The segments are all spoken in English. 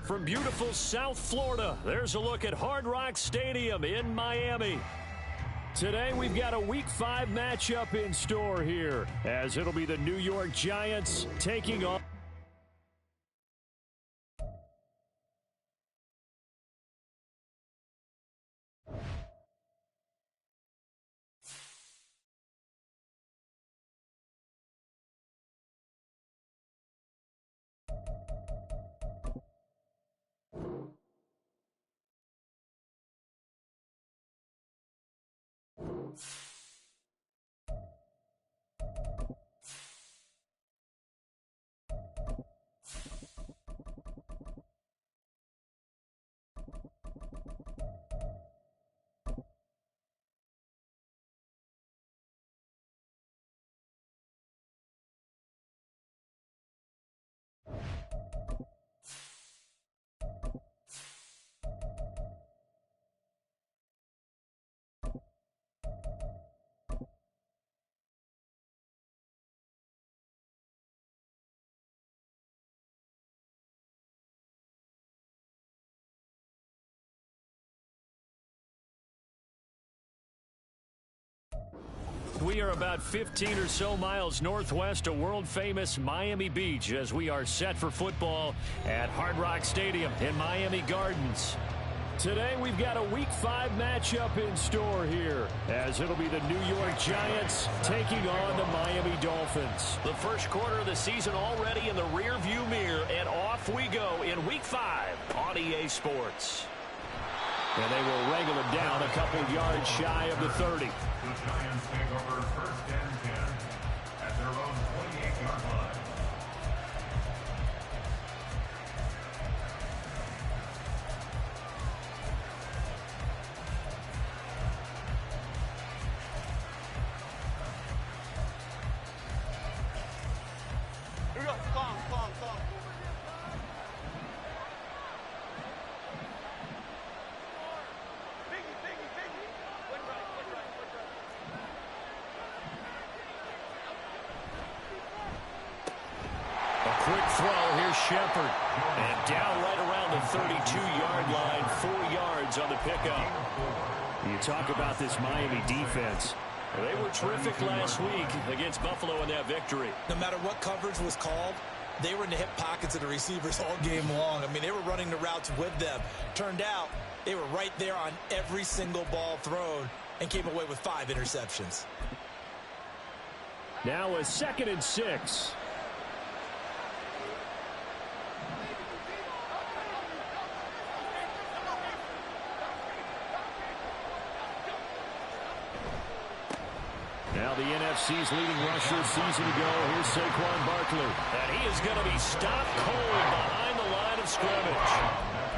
From beautiful South Florida, there's a look at Hard Rock Stadium in Miami. Today, we've got a Week 5 matchup in store here, as it'll be the New York Giants taking on... We are about 15 or so miles northwest of world-famous Miami Beach as we are set for football at Hard Rock Stadium in Miami Gardens. Today, we've got a Week 5 matchup in store here, as it'll be the New York Giants taking on the Miami Dolphins. The first quarter of the season already in the rear-view mirror, and off we go in Week 5 on EA Sports. And they will wrangle him down a couple yards shy of the 30. The Giants take over first and 10 at their own 28-yard line. Here we go. Calm. Quick throw, here's Shepard. And down right around the 32-yard line, 4 yards on the pickup. You talk about this Miami defense. They were terrific last week against Buffalo in that victory. No matter what coverage was called, they were in the hip pockets of the receivers all game long. I mean, they were running the routes with them. Turned out, they were right there on every single ball thrown and came away with 5 interceptions. Now a 2nd and 6. Now the NFC's leading rusher a season ago. Here's Saquon Barkley. And he is going to be stopped cold behind the line of scrimmage.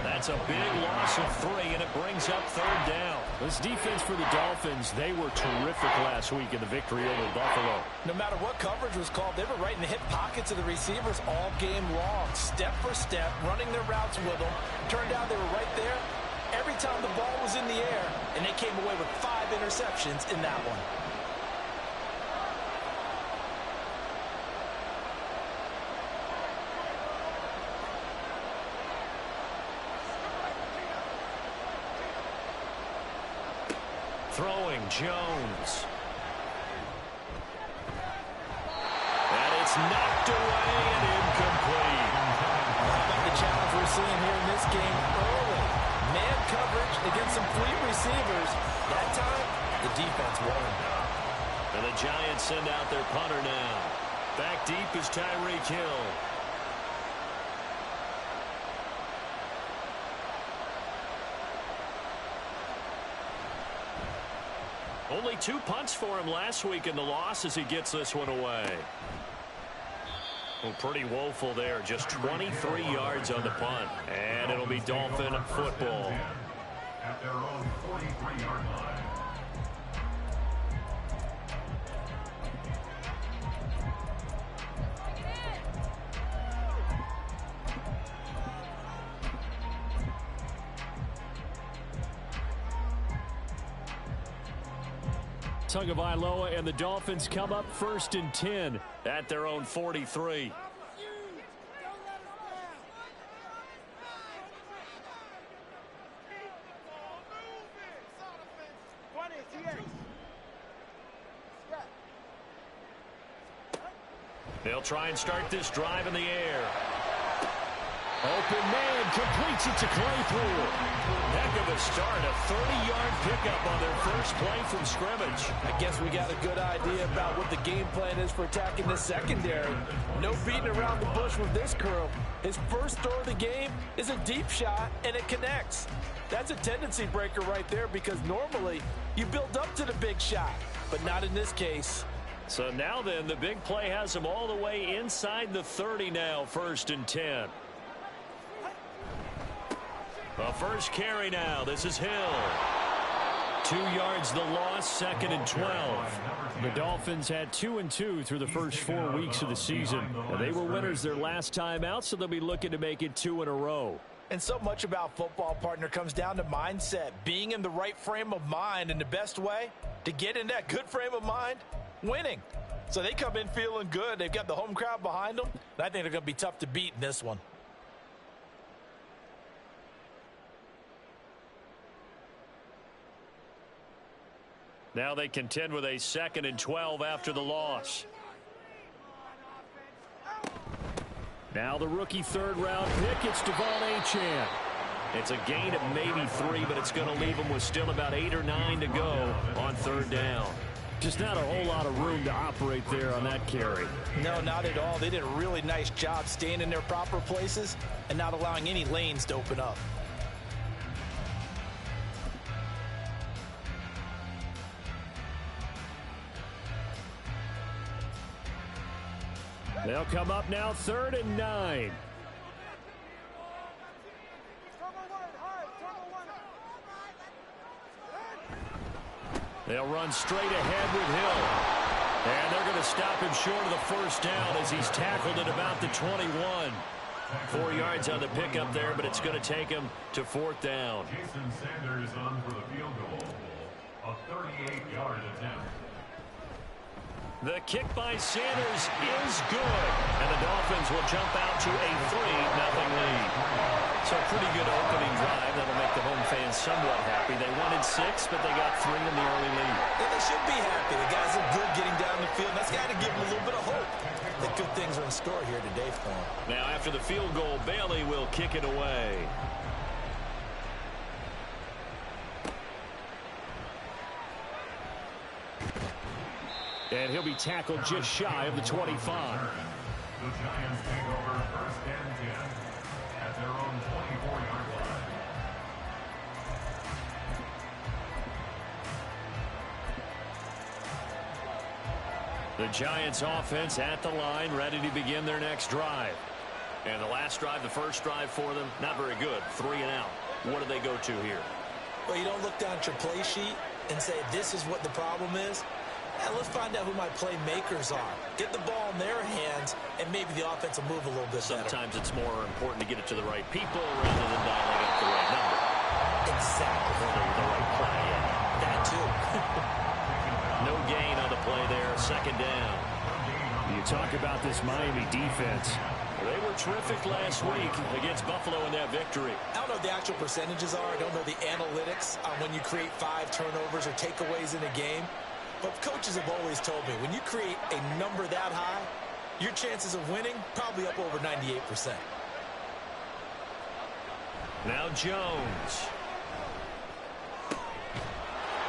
That's a big loss of 3, and it brings up 3rd down. This defense for the Dolphins, they were terrific last week in the victory over Buffalo. No matter what coverage was called, they were right in the hip pockets of the receivers all game long. Step for step, running their routes with them. Turned out they were right there every time the ball was in the air, and they came away with 5 interceptions in that one. Throwing Jones. It's knocked away and incomplete. How about the challenge we're seeing here in this game early? Man coverage against some fleet receivers. That time, the defense won. And the Giants send out their punter now. Back deep is Tyreek Hill. Only 2 punts for him last week in the loss as he gets this one away. Well, pretty woeful there. Just 23 yards on the punt. And it'll be Dolphin football. At their own 43-yard line. Tagovailoa and the Dolphins come up 1st and 10 at their own 43. They'll try and start this drive in the air. Open man completes it to Claypool. Heck of a start, a 30-yard pickup on their first play from scrimmage. I guess we got a good idea about what the game plan is for attacking the secondary. No beating around the bush with this crew. His first throw of the game is a deep shot, and it connects. That's a tendency breaker right there because normally you build up to the big shot, but not in this case. So now then, the big play has him all the way inside the 30 now, 1st and 10. The first carry now. This is Hill. 2 yards the loss, 2nd and 12. The Dolphins had 2 and 2 through the first 4 weeks of the season. They were winners their last time out, so they'll be looking to make it 2 in a row. And so much about football, partner, comes down to mindset. Being in the right frame of mind, and the best way to get in that good frame of mind, winning. So they come in feeling good. They've got the home crowd behind them. And I think they're going to be tough to beat in this one. Now they contend with a 2nd and 12 after the loss. Now the rookie 3rd-round pick, it's Devon Achane. It's a gain of maybe 3, but it's going to leave them with still about 8 or 9 to go on 3rd down. Just not a whole lot of room to operate there on that carry. No, not at all. They did a really nice job staying in their proper places and not allowing any lanes to open up. They'll come up now 3rd and 9. They'll run straight ahead with Hill. And they're going to stop him short of the 1st down as he's tackled at about the 21. 4 yards on the pickup there, but it's going to take him to 4th down. Jason Sanders on for the field goal. A 38-yard attempt. The kick by Sanders is good, and the Dolphins will jump out to a 3-0 lead. So a pretty good opening drive. That'll make the home fans somewhat happy. They wanted 6, but they got 3 in the early lead. And they should be happy. The guys are good getting down the field. That's got to give them a little bit of hope that good things are in store here today for them. Now after the field goal, Bailey will kick it away. And he'll be tackled just shy of the 25. The Giants take over 1st and 10 at their own 24-yard line. The Giants offense at the line, ready to begin their next drive. And the last drive, the first drive for them, not very good. 3 and out. What do they go to here? Well, you don't look down at your play sheet and say, this is what the problem is. And let's find out who my playmakers are. Get the ball in their hands, and maybe the offense will move a little bit better. Sometimes it's more important to get it to the right people rather than dialing up the right number. Exactly. Or the right play. That too. No gain on the play there. 2nd down. You talk about this Miami defense. They were terrific last week against Buffalo in that victory. I don't know what the actual percentages are. I don't know the analytics on when you create 5 turnovers or takeaways in a game. But coaches have always told me, when you create a number that high, your chances of winning probably up over 98%. Now Jones.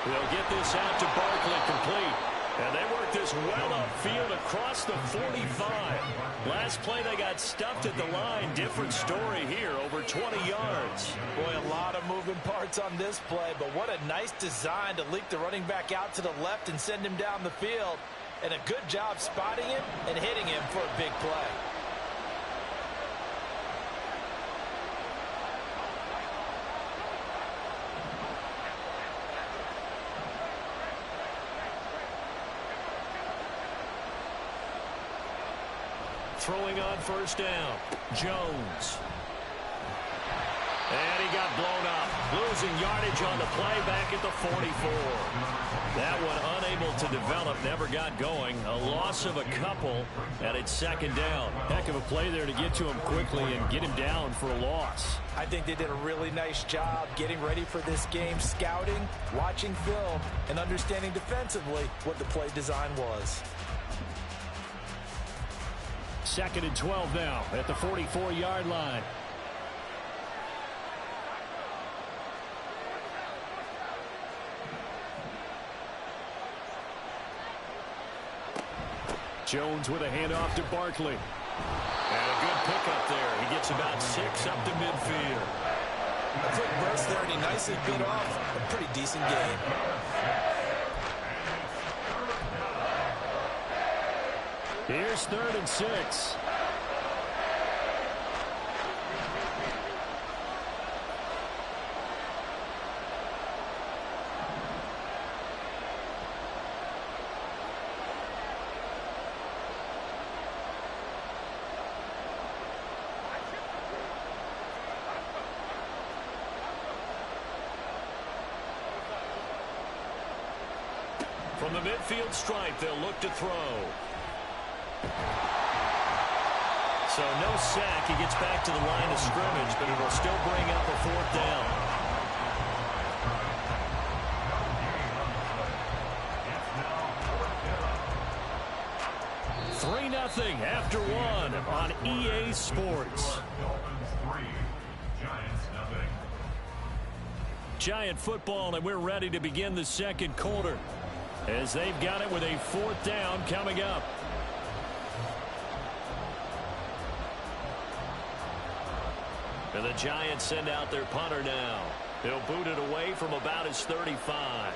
They'll get this out to Barkley, complete. And they work this well upfield across the 45. Last play they got stuffed at the line. Different story here, over 20 yards. Boy, a lot of moving parts on this play, but what a nice design to leak the running back out to the left and send him down the field. And a good job spotting him and hitting him for a big play. Throwing on first down, Jones. And he got blown up. Losing yardage on the play back at the 44. That one unable to develop, never got going. A loss of a couple, and it's second down. Heck of a play there to get to him quickly and get him down for a loss. I think they did a really nice job getting ready for this game, scouting, watching film, and understanding defensively what the play design was. Second and 12 now at the 44-yard line. Jones with a handoff to Barkley. And a good pickup there. He gets about 6 up to midfield. A quick burst there, and he nicely beat off a pretty decent game. Here's 3rd and 6. From the midfield stripe, they'll look to throw. So no sack. He gets back to the line of scrimmage, but it'll still bring up a 4th down. 3-0 after 1 on EA Sports. Giant football, and we're ready to begin the second quarter as they've got it with a 4th down coming up. And the Giants send out their punter now. He'll boot it away from about his 35.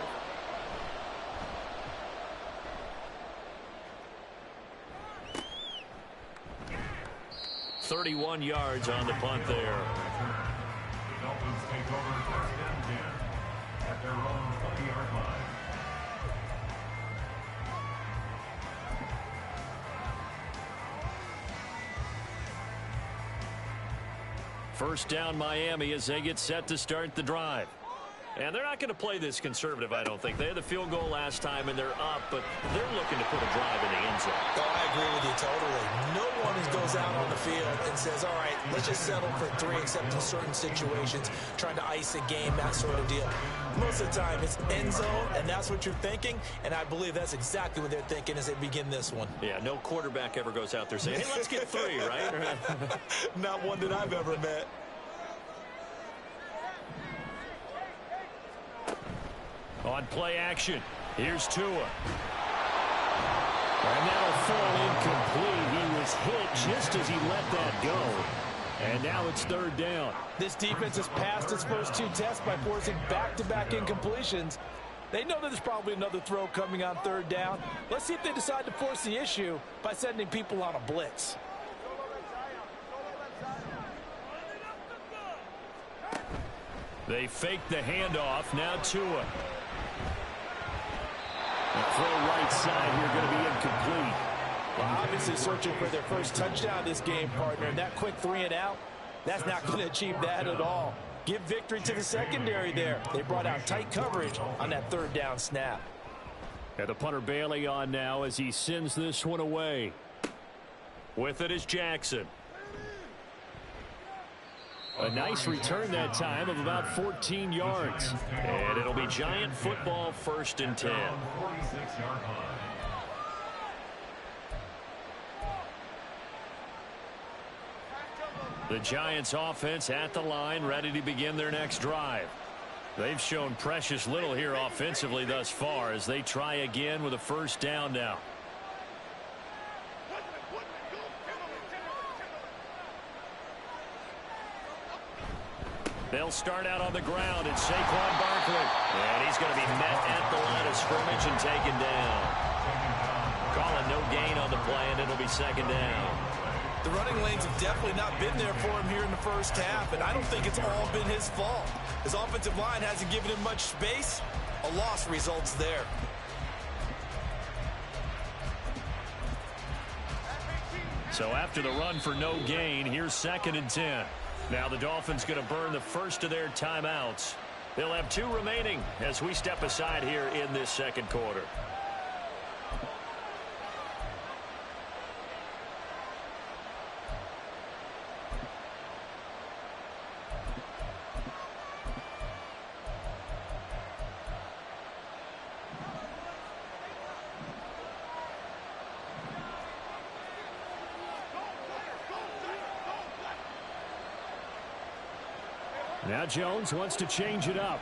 "31 yards on the punt there. The Dolphins take over 1st and 10 at their own 20-yard line. First down Miami as they get set to start the drive. And they're not going to play this conservative, I don't think. They had the field goal last time, and they're up, but they're looking to put a drive in the end zone. Oh, I agree with you totally. No one goes out on the field and says, all right, let's just settle for 3, except in certain situations, trying to ice a game, that sort of deal. Most of the time, it's end zone, and that's what you're thinking, and I believe that's exactly what they're thinking as they begin this one. Yeah, no quarterback ever goes out there saying, hey, let's get 3, right? Not one that I've ever met. On play action, here's Tua. And that'll fall incomplete. He was hit just as he let that go. And now it's 3rd down. This defense has passed its first 2 tests by forcing back-to-back incompletions. They know that there's probably another throw coming on 3rd down. Let's see if they decide to force the issue by sending people on a blitz. They fake the handoff. Now Tua. The throw right side here going to be incomplete. Well, obviously searching for their first touchdown this game, partner. And that quick 3 and out, that's not going to achieve that at all. Give victory to the secondary there. They brought out tight coverage on that 3rd down snap. And the punter Bailey on now as he sends this one away. With it is Jackson. A nice return that time of about 14 yards. And it'll be Giant football 1st and 10. 46-yard line. The Giants offense at the line, ready to begin their next drive. They've shown precious little here offensively thus far as they try again with a first down now. They'll start out on the ground. It's Saquon Barkley. And he's going to be met at the line of scrimmage and taken down. Calling no gain on the play, and it'll be second down. The running lanes have definitely not been there for him here in the first half, and I don't think it's all been his fault. His offensive line hasn't given him much space. A loss results there. So after the run for no gain, here's 2nd and 10. Now the Dolphins going to burn the first of their timeouts. They'll have 2 remaining as we step aside here in this second quarter. Now Jones wants to change it up.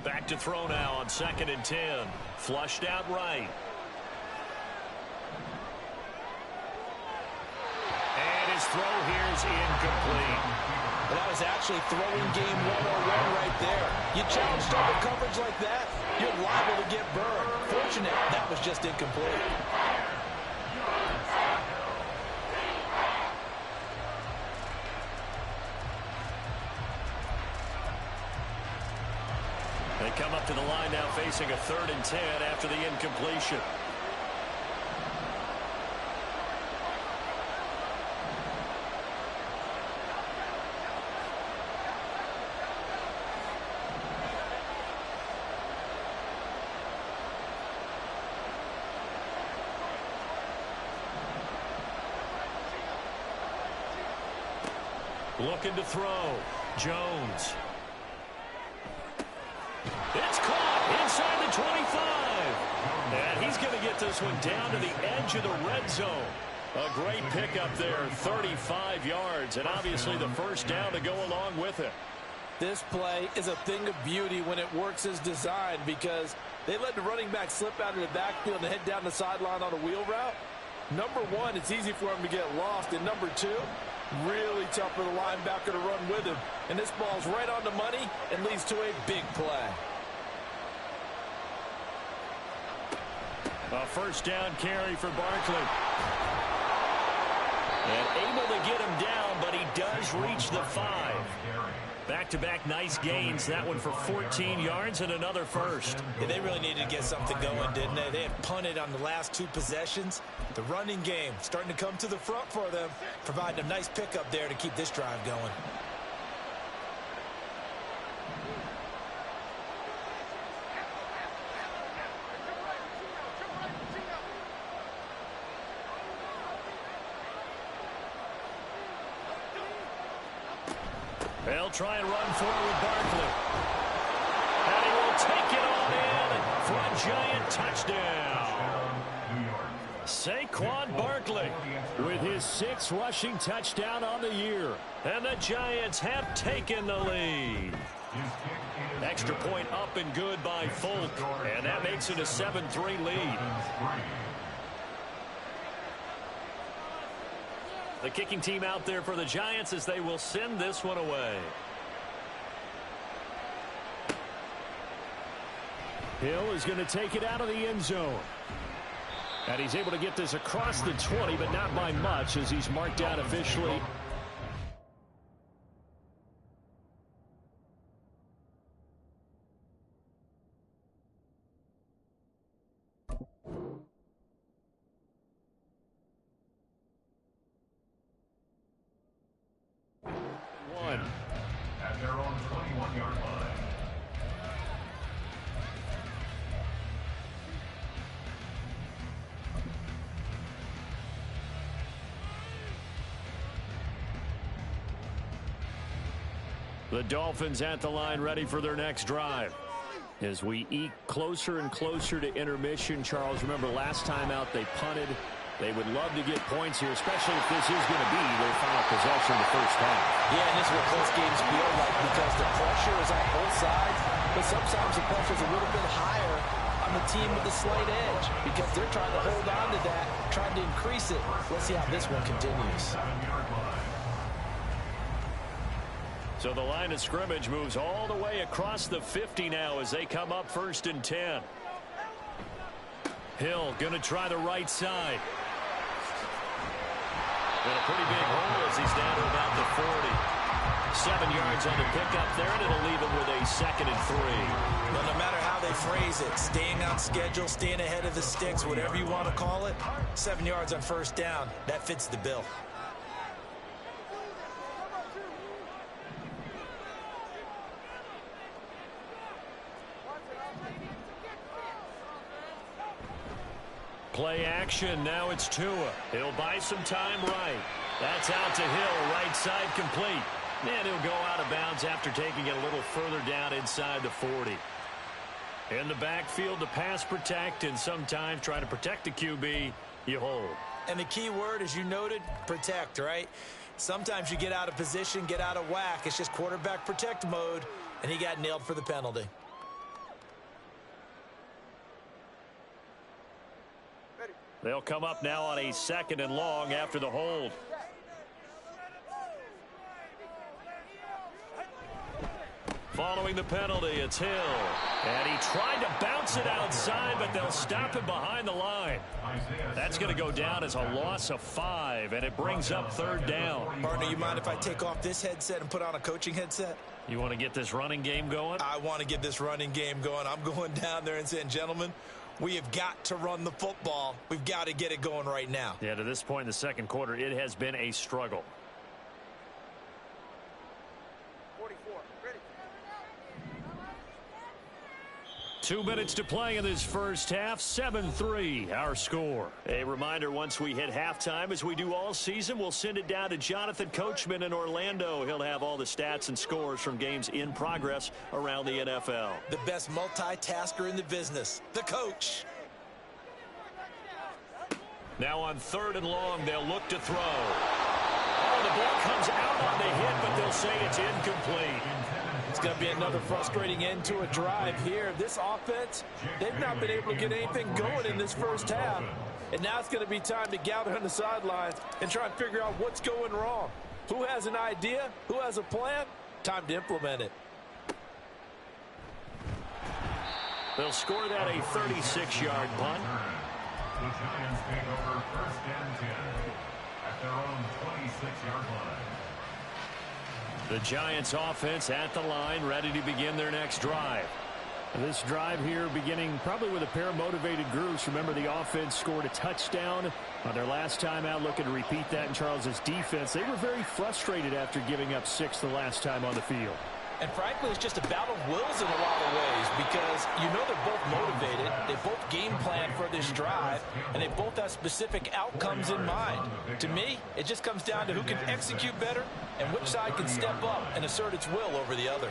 Back to throw now on 2nd and 10. Flushed out right. His throw here is incomplete. Well, that was actually throwing game 101 right there. You challenge double coverage like that, you're liable to get burned. Fortunate, that was just incomplete. They come up to the line now facing a 3rd and 10 after the incompletion. Looking to throw. Jones. It's caught inside the 25. And he's going to get this one down to the edge of the red zone. A great pickup there, 35 yards, and obviously the first down to go along with it. This play is a thing of beauty when it works as designed because they let the running back slip out of the backfield and head down the sideline on a wheel route. Number one, it's easy for him to get lost. And number two, really tough for the linebacker to run with him. And this ball's right on the money and leads to a big play. A first down carry for Barkley. And able to get him down, but he does reach the 5. Back-to-back nice gains. That one for 14 yards and another first. Yeah, they really needed to get something going, didn't they? They had punted on the last 2 possessions. The running game starting to come to the front for them, providing a nice pickup there to keep this drive going. They'll try and run forward Barkley. And he will take it on in for a giant touchdown. Saquon Barkley with his 6th rushing touchdown on the year. And the Giants have taken the lead. Extra point up and good by Folk. And that makes it a 7-3 lead. The kicking team out there for the Giants as they will send this one away. Hill is going to take it out of the end zone. And he's able to get this across the 20, but not by much as he's marked out officially. At their own 21-yard line. The Dolphins at the line ready for their next drive. As we eke closer and closer to intermission, Charles, remember last time out they punted. They would love to get points here, especially if this is going to be their final possession of the first half. Yeah, and this is what close games feel like because the pressure is on both sides, but sometimes the pressure is a little bit higher on the team with the slight edge because they're trying to hold on to that, trying to increase it. Let's see how this one continues. So the line of scrimmage moves all the way across the 50 now as they come up 1st and 10. Hill going to try the right side. And a pretty big hole as he's down to about the 40. 7 yards on the pickup there, and it'll leave him with a 2nd and 3. Well, no matter how they phrase it, staying on schedule, staying ahead of the sticks, whatever you want to call it, 7 yards on 1st down, that fits the bill. Play action. Now it's Tua. He'll buy some time right. That's out to Hill. Right side complete. And he'll go out of bounds after taking it a little further down inside the 40. In the backfield to pass protect, and sometimes try to protect the QB, you hold. And the key word, as you noted, protect, right? Sometimes you get out of position, get out of whack. It's just quarterback protect mode, and he got nailed for the penalty. They'll come up now on a 2nd and long after the hold. Following the penalty, it's Hill. And he tried to bounce it outside, but they'll stop him behind the line. That's going to go down as a loss of 5, and it brings up 3rd down. Partner, you mind if I take off this headset and put on a coaching headset? You want to get this running game going? I want to get this running game going. I'm going down there and saying, gentlemen, we have got to run the football. We've got to get it going right now. Yeah, to this point in the 2nd quarter, it has been a struggle. 44, ready. 2 minutes to play in this first half. 7-3, our score. A reminder, once we hit halftime, as we do all season, we'll send it down to Jonathan Coachman in Orlando. He'll have all the stats and scores from games in progress around the NFL. The best multitasker in the business, the coach. Now on 3rd and long, they'll look to throw. Oh, the ball comes out on the hit, but they'll say it's incomplete. It's going to be another frustrating end to a drive here. This offense, they've not been able to get anything going in this first half. And now it's going to be time to gather on the sidelines and try and figure out what's going wrong. Who has an idea? Who has a plan? Time to implement it. They'll score that a 36-yard punt. The Giants take over 1st and 10 at their own 26-yard line. The Giants offense at the line, ready to begin their next drive. This drive here beginning probably with a pair of motivated groups. Remember, the offense scored a touchdown on their last time out, looking to repeat that in Charles's defense. They were very frustrated after giving up 6 the last time on the field. And frankly, it's just a battle of wills in a lot of ways because you know they're both motivated. They both game plan for this drive, and they both have specific outcomes in mind. To me, it just comes down to who can execute better and which side can step up and assert its will over the other.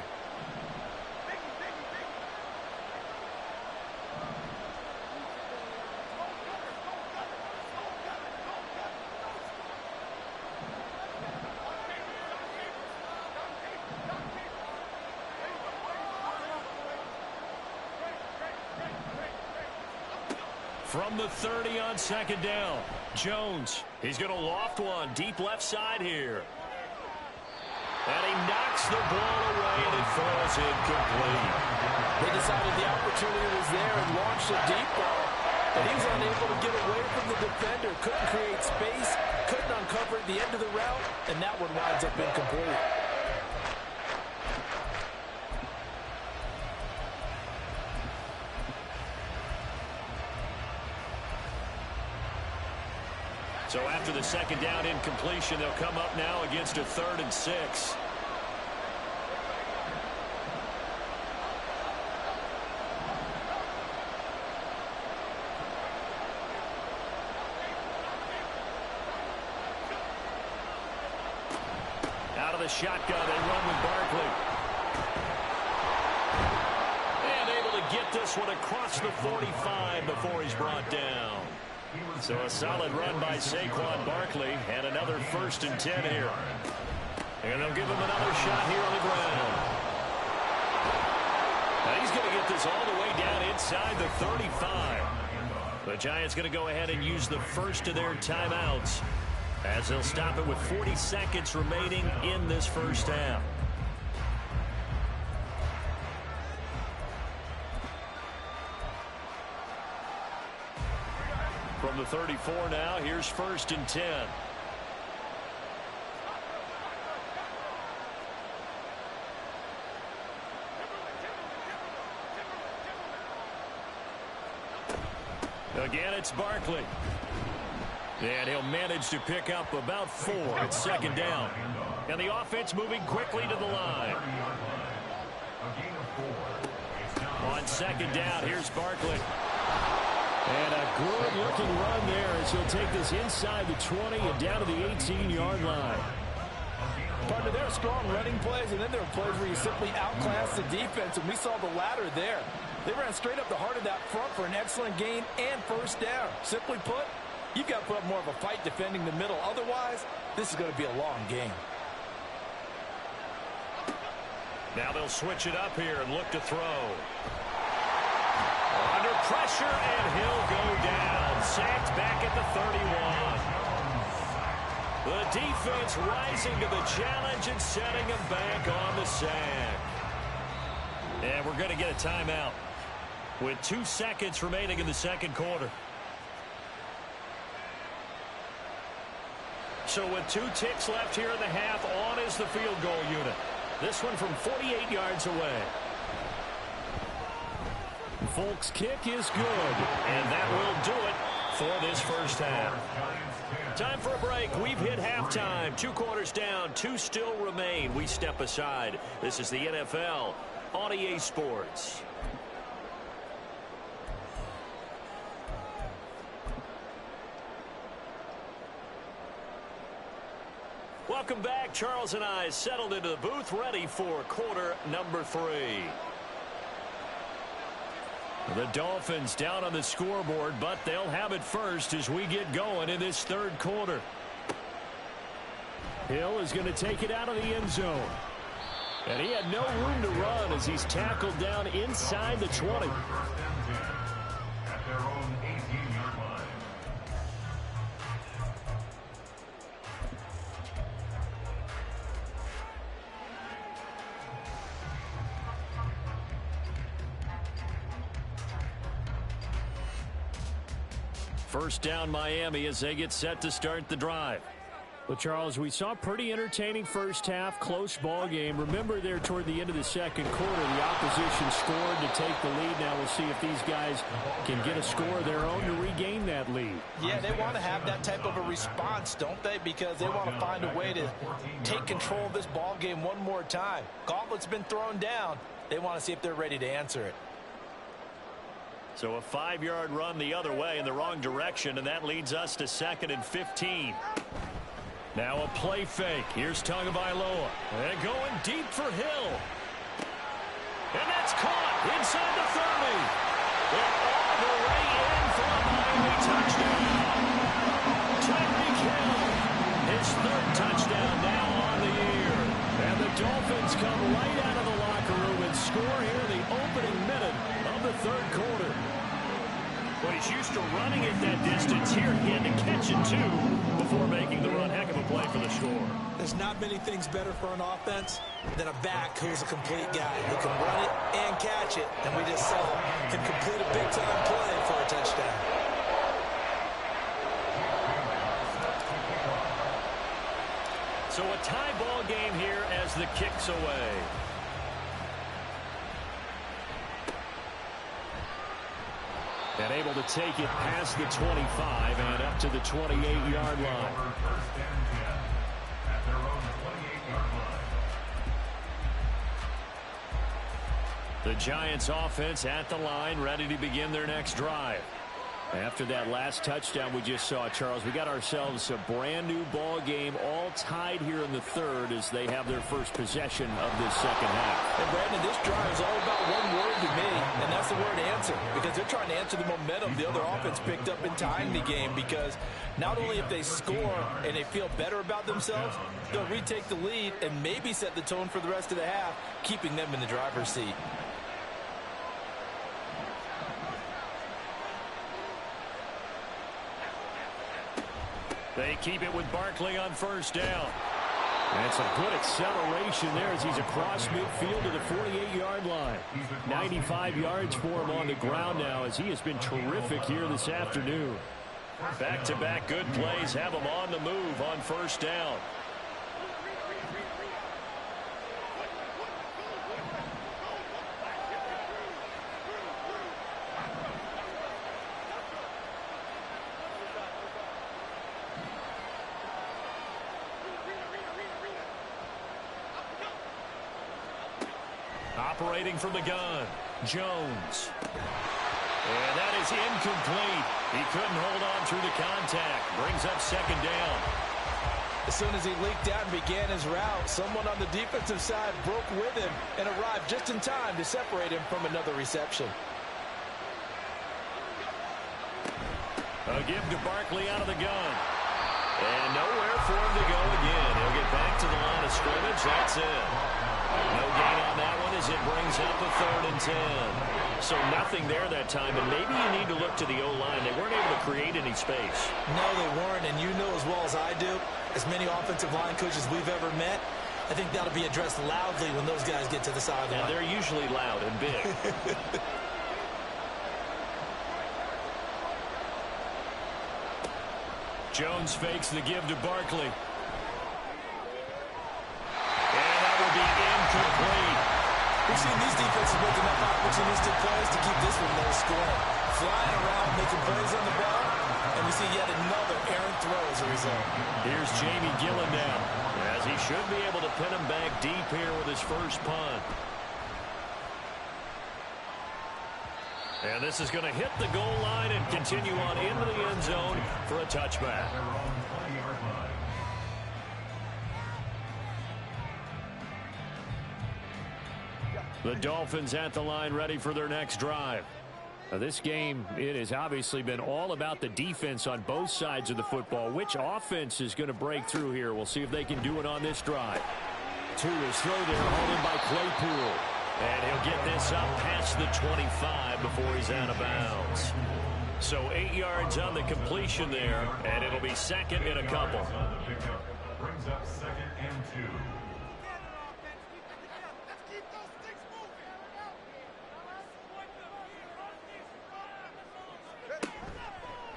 From the 30 on 2nd down, Jones. He's going to loft one deep left side here. And he knocks the ball away, and it falls incomplete. They decided the opportunity was there and launched a deep ball, but he was unable to get away from the defender. Couldn't create space, couldn't uncover the end of the route, and that one winds up incomplete. So after the 2nd down incompletion, they'll come up now against a 3rd and 6. Out of the shotgun. They run with Barkley. And able to get this one across the 45 before he's brought down. So a solid run by Saquon Barkley and another 1st and 10 here. And they'll give him another shot here on the ground. Now he's going to get this all the way down inside the 35. The Giants going to go ahead and use the first of their timeouts as they'll stop it with 40 seconds remaining in this first half. From the 34 now, here's 1st and 10. Again, it's Barkley. And he'll manage to pick up about 4 at 2nd down. And the offense moving quickly to the line. On 2nd down, here's Barkley. And a good-looking run there as he'll take this inside the 20 and down to the 18-yard line. Partner, there are strong running plays, and then there are plays where you simply outclass the defense, and we saw the latter there. They ran straight up the heart of that front for an excellent gain and 1st down. Simply put, you've got to put up more of a fight defending the middle. Otherwise, this is going to be a long game. Now they'll switch it up here and look to throw. Under pressure, and he'll go down. Sacked back at the 31. The defense rising to the challenge and setting him back on the sack. And we're going to get a timeout with 2 seconds remaining in the 2nd quarter. So with 2 ticks left here in the half, on is the field goal unit. This one from 48 yards away. Folks' kick is good, and that will do it for this first half. Time for a break. We've hit halftime. 2 quarters down, 2 still remain. We step aside. This is the NFL on EA Sports. Welcome back. Charles and I settled into the booth, ready for quarter number 3. The Dolphins down on the scoreboard, but they'll have it first as we get going in this 3rd quarter. Hill is going to take it out of the end zone. And he had no room to run as he's tackled down inside the 20. At their own 18-yard line. First down Miami as they get set to start the drive. Well, Charles, we saw a pretty entertaining first half, close ball game. Remember there toward the end of the 2nd quarter, the opposition scored to take the lead. Now we'll see if these guys can get a score of their own to regain that lead. Yeah, they want to have that type of a response, don't they? Because they want to find a way to take control of this ball game one more time. Gauntlet's been thrown down. They want to see if they're ready to answer it. So a 5-yard run the other way in the wrong direction, and that leads us to 2nd and 15. Now a play fake. Here's Tagovailoa. And going deep for Hill. And that's caught inside the 30. And all the way in for a Miami touchdown. Tyreek Hill, his 3rd touchdown now on the year. And the Dolphins come right out of the locker room and score here in the opening minute of the 3rd quarter. But he's used to running at that distance. Here he had to catch it, too, before making the run. Heck of a play for the score. There's not many things better for an offense than a back who's a complete guy who can run it and catch it. And we just saw him complete a big-time play for a touchdown. So a tie ball game here as the kick's away. And able to take it past the 25 and up to the 28-yard line. First and 10 at their own 28-yard line. The Giants offense at the line, ready to begin their next drive. After that last touchdown we just saw, Charles, we got ourselves a brand new ball game all tied here in the third as they have their first possession of this second half. And Brandon, this drive is all about one word to me, and that's the word answer, because they're trying to answer the momentum the other offense picked up in tying the game, because not only if they score and they feel better about themselves, they'll retake the lead and maybe set the tone for the rest of the half, keeping them in the driver's seat. They keep it with Barkley on first down. And some good acceleration there as he's across midfield to the 48-yard line. 95 yards for him on the ground now as he has been terrific here this afternoon. Back-to-back good plays have him on the move on first down. Operating from the gun, Jones. And that is incomplete. He couldn't hold on through the contact. Brings up second down. As soon as he leaked out and began his route, someone on the defensive side broke with him and arrived just in time to separate him from another reception. A give to Barkley out of the gun. And nowhere for him to go again. He'll get back to the line of scrimmage. That's it. No gain on that one as it brings up a 3rd and 10. So nothing there that time, and maybe you need to look to the O-line. They weren't able to create any space. No, they weren't, and you know as well as I do, as many offensive line coaches we've ever met, I think that'll be addressed loudly when those guys get to the sideline. And they're usually loud and big. Jones fakes the give to Barkley. And that will be incomplete. We've seen these defenses make enough opportunistic plays to keep this one low scoring. Flying around, making plays on the ball, and we see yet another errant throw as a result. Here's Jamie Gillen now, as he should be able to pin him back deep here with his first punt. And this is going to hit the goal line and continue on into the end zone for a touchback. The Dolphins at the line ready for their next drive. Now this game, it has obviously been all about the defense on both sides of the football. Which offense is going to break through here? We'll see if they can do it on this drive. To his throw there, hauled in by Claypool. And he'll get this up past the 25 before he's out of bounds. So 8 yards on the completion there, and it'll be second and a couple. Brings up 2nd and 2.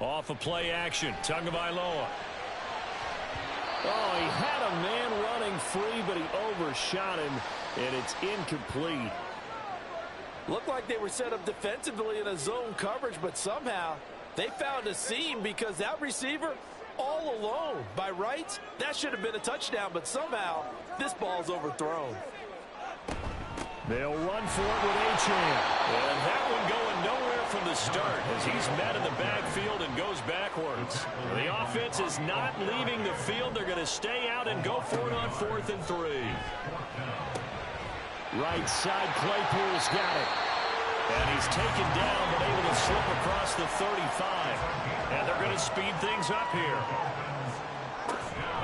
Off of play action, Tagovailoa. Oh, he had a man running free, but he overshot him, and it's incomplete. Looked like they were set up defensively in a zone coverage, but somehow they found a seam because that receiver all alone. By rights, that should have been a touchdown, but somehow this ball's overthrown. They'll run for it with Achane. And that one going nowhere from the start as he's met in the backfield and goes backwards. The offense is not leaving the field. They're going to stay out and go for it on 4th and 3. Right side, Claypool's got it. And he's taken down but able to slip across the 35. And they're going to speed things up here.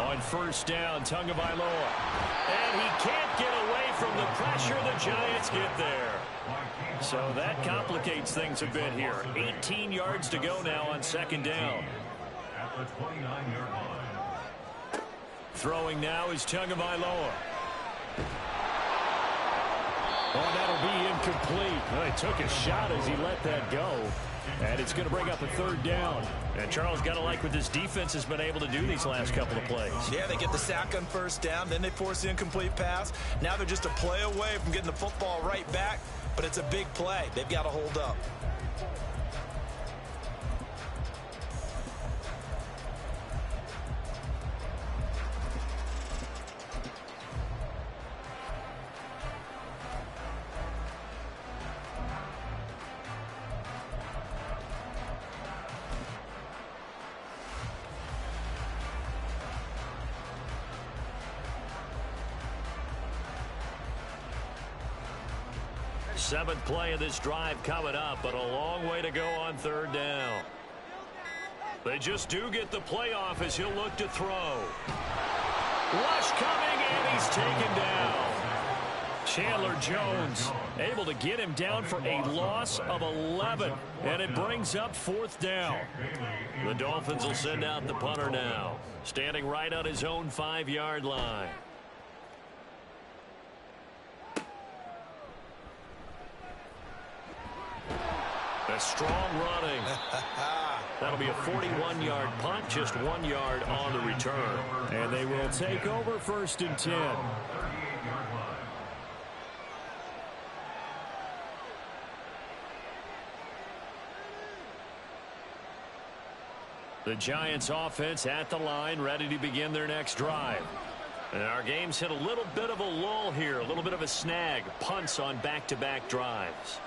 On first down, Tagovailoa. And he can't get away from the pressure. The Giants get there. So that complicates things a bit here. 18 yards to go now on second down. At the 29-yard line. Throwing now is Tagovailoa. Oh, that'll be incomplete. Well, he took a shot as he let that go. And it's going to bring up a 3rd down. And Charles, got to like what this defense has been able to do these last couple of plays. Yeah, they get the sack on first down, then they force the incomplete pass. Now they're just a play away from getting the football right back, but it's a big play. They've got to hold up. Seventh play of this drive coming up, but a long way to go on third down. They just do get the play off as he'll look to throw. Rush coming, and he's taken down. Chandler Jones able to get him down for a loss of 11, and it brings up fourth down. The Dolphins will send out the punter now, standing right on his own 5-yard line. A strong running. That'll be a 41-yard punt, just 1 yard on the return. And they will take over first and 10. The Giants offense at the line, ready to begin their next drive. And our game's hit a little bit of a lull here, a little bit of a snag. Punts on back-to-back drives.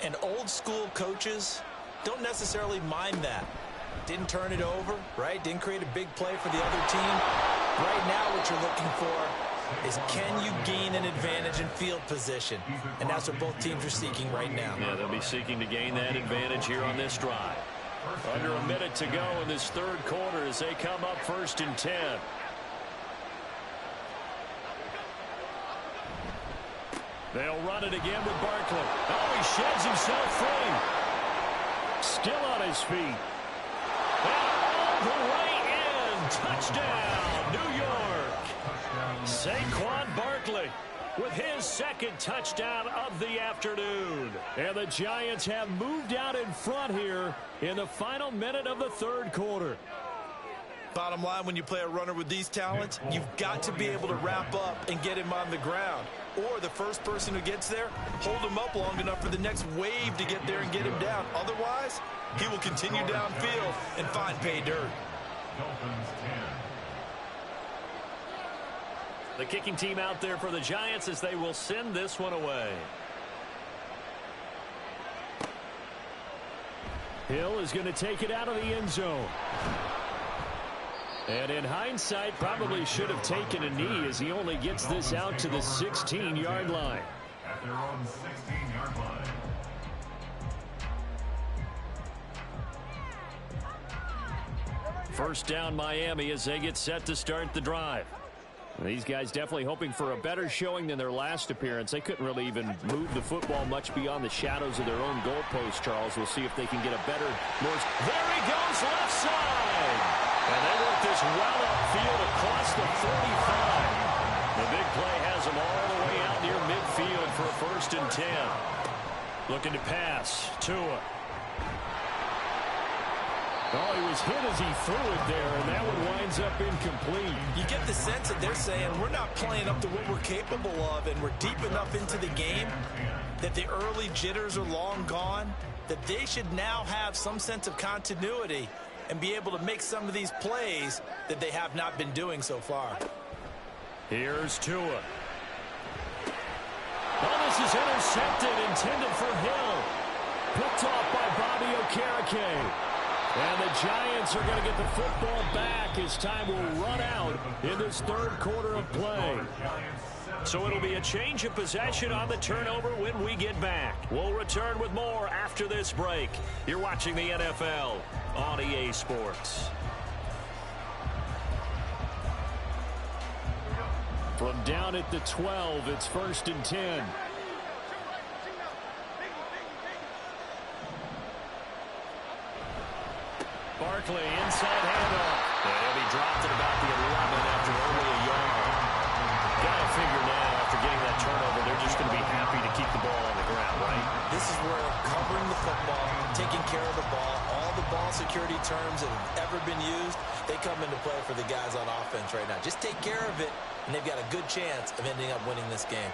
And old school coaches don't necessarily mind that. Didn't turn it over, right? Didn't create a big play for the other team. Right now what you're looking for is, can you gain an advantage in field position? And that's what both teams are seeking right now. Yeah, they'll be seeking to gain that advantage here on this drive. Under a minute to go in this third quarter as they come up first and 10. They'll run it again with Barkley. Oh, he sheds himself free. Still on his feet. And all the way in. Touchdown, New York. Saquon Barkley with his second touchdown of the afternoon. And the Giants have moved out in front here in the final minute of the third quarter. Bottom line, when you play a runner with these talents, you've got to be able to wrap up and get him on the ground. Or the first person who gets there, hold him up long enough for the next wave to get there and get him down. Otherwise, he will continue downfield and find pay dirt. Dolphins 10. The kicking team out there for the Giants as they will send this one away. Hill is going to take it out of the end zone. And in hindsight, probably should have taken a knee as he only gets this out to the 16-yard line. At their own 16-yard line. First down Miami as they get set to start the drive. These guys definitely hoping for a better showing than their last appearance. They couldn't really even move the football much beyond the shadows of their own goalpost, Charles. We'll see if they can get a better, more... There he goes, left side. And they work this well upfield across the 45. The big play has them all the way out near midfield for a first and 10. Looking to pass. Tua. Oh, he was hit as he threw it there, and that one winds up incomplete. You get the sense that they're saying we're not playing up to what we're capable of, and we're deep enough into the game that the early jitters are long gone, that they should now have some sense of continuity and be able to make some of these plays that they have not been doing so far. Here's Tua. Oh, this is intercepted, intended for Hill. Picked off by Bobby Okereke. And the Giants are going to get the football back as time will run out in this third quarter of play. So it'll be a change of possession on the turnover when we get back. We'll return with more after this break. You're watching the NFL on EA Sports. From down at the 12, it's first and 10. Barkley, inside handoff. And he dropped it about the 11 after only a yard. Got to figure now, after getting that turnover, they're just going to be happy to keep the ball on the ground, right? This is where covering the football, taking care of the ball, all the ball security terms that have ever been used, they come into play for the guys on offense right now. Just take care of it, and they've got a good chance of ending up winning this game.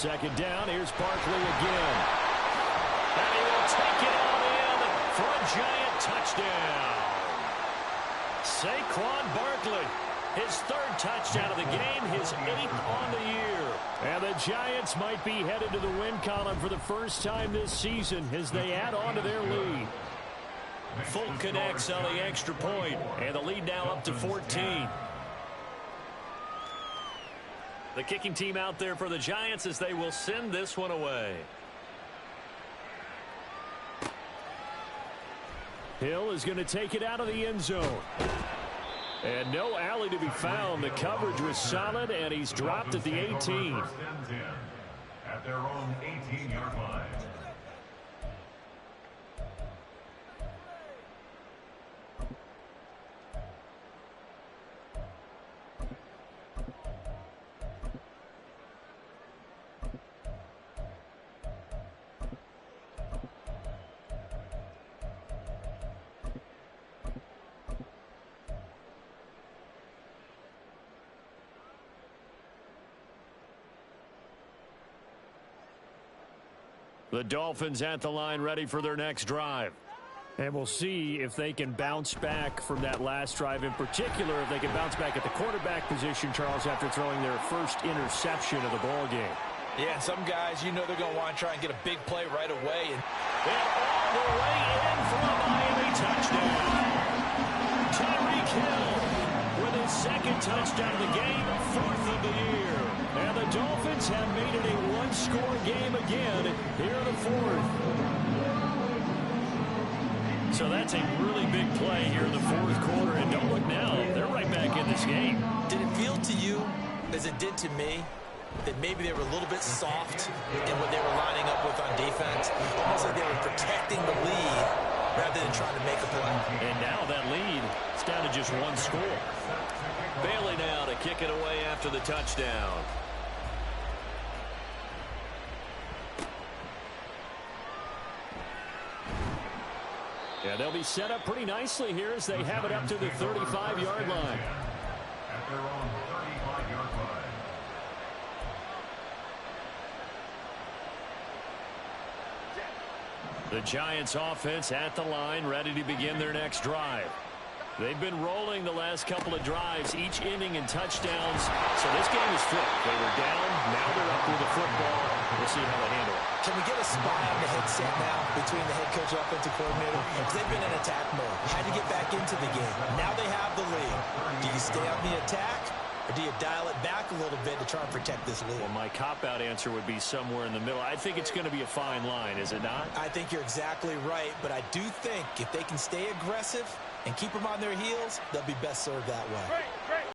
Second down, here's Barkley again. And he will take it out in for a giant touchdown. Saquon Barkley His third touchdown of the game, his 8th on the year. And the Giants might be headed to the win column for the first time this season as they add on to their lead. Fulton connects on the extra point, and the lead now up to 14. The kicking team out there for the Giants as they will send this one away. Hill is going to take it out of the end zone. And no alley to be found. The coverage was solid, and he's dropped at the 18. First and 10 at their own 18-yard line. The Dolphins at the line ready for their next drive. And we'll see if they can bounce back from that last drive, in particular if they can bounce back at the quarterback position, Charles, after throwing their first interception of the ball game. Yeah, some guys, you know they're going to want to try and get a big play right away. And all the way in for a Miami touchdown. Tyreek Hill with his second touchdown of the game, 4th of the year. And the Dolphins have made it a one-score game again here in the 4th. So that's a really big play here in the 4th quarter. And don't look now, they're right back in this game. Did it feel to you, as it did to me, that maybe they were a little bit soft in what they were lining up with on defense? Almost like they were protecting the lead rather than trying to make a play. And now that lead is down to just one score. Bailey now to kick it away after the touchdown. Yeah, they'll be set up pretty nicely here as they have it up to the 35-yard line. At their own 35-yard line. The Giants offense at the line, ready to begin their next drive. They've been rolling the last couple of drives, each ending in touchdowns. So this game is flipped. They were down, now they're up with the football. We'll see how they handle it. Can we get a spy on the headset now between the head coach and offensive coordinator? Because they've been in attack mode. Had to get back into the game. Now they have the lead. Do you stay on the attack, or do you dial it back a little bit to try and protect this lead? Well, my cop-out answer would be somewhere in the middle. I think it's going to be a fine line, is it not? I think you're exactly right, but I do think if they can stay aggressive and keep them on their heels, they'll be best served that way.